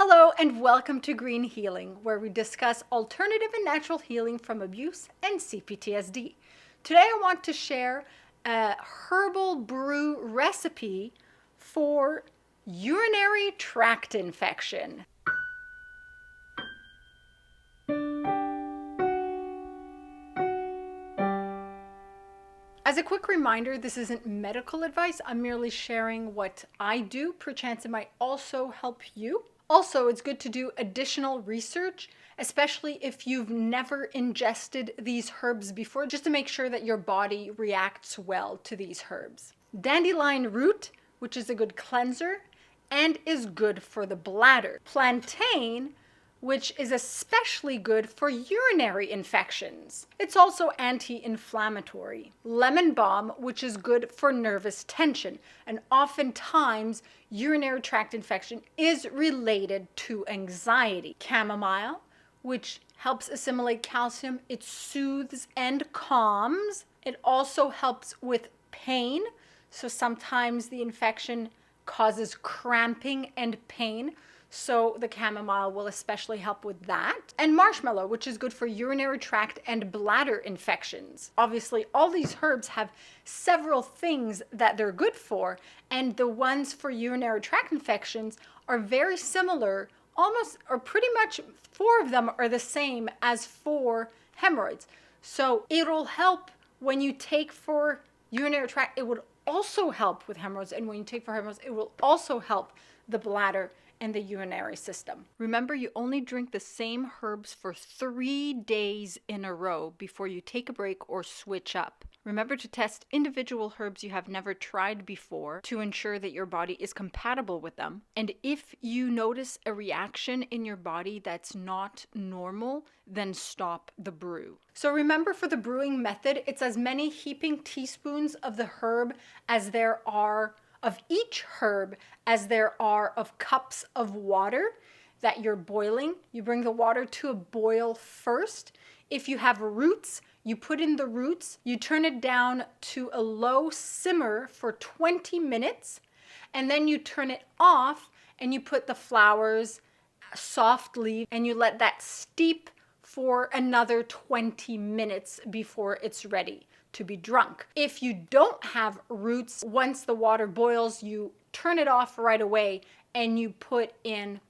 Hello and welcome to Green Healing, where we discuss alternative and natural healing from abuse and CPTSD. Today I want to share a herbal brew recipe for urinary tract infection. As a quick reminder, this isn't medical advice. I'm merely sharing what I do. Perchance it might also help you. Also, it's good to do additional research, especially if you've never ingested these herbs before, just to make sure that your body reacts well to these herbs. Dandelion root, which is a good cleanser and is good for the bladder. Plantain, which is especially good for urinary infections. It's also anti-inflammatory. Lemon balm, which is good for nervous tension, and oftentimes urinary tract infection is related to anxiety. Chamomile, which helps assimilate calcium, it soothes and calms. It also helps with pain, so sometimes the infection causes cramping and pain. So the chamomile will especially help with that. And marshmallow, which is good for urinary tract and bladder infections. Obviously, all these herbs have several things that they're good for, and the ones for urinary tract infections are very similar, almost, or pretty much 4 of them are the same as for hemorrhoids. So it'll help when you take for urinary tract. It would also help with hemorrhoids, and when you take for hemorrhoids, it will also help the bladder and the urinary system. Remember, you only drink the same herbs for 3 days in a row before you take a break or switch up. Remember to test individual herbs you have never tried before to ensure that your body is compatible with them. And if you notice a reaction in your body that's not normal, then stop the brew. So remember, for the brewing method, it's as many heaping teaspoons of the herb as there are of each herb as there are of cups of water that you're boiling. You bring the water to a boil first. If you have roots, you put in the roots, you turn it down to a low simmer for 20 minutes, and then you turn it off and you put the flowers softly and you let that steep for another 20 minutes before it's ready to be drunk. If you don't have roots, once the water boils, you turn it off right away and you put in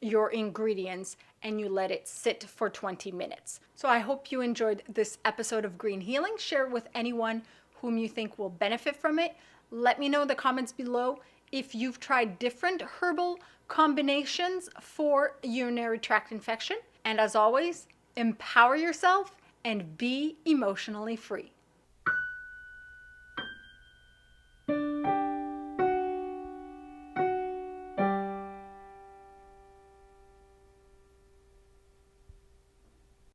your ingredients and you let it sit for 20 minutes. So I hope you enjoyed this episode of Green Healing. Share it with anyone whom you think will benefit from it. Let me know in the comments below if you've tried different herbal combinations for urinary tract infection. And as always, empower yourself and be emotionally free.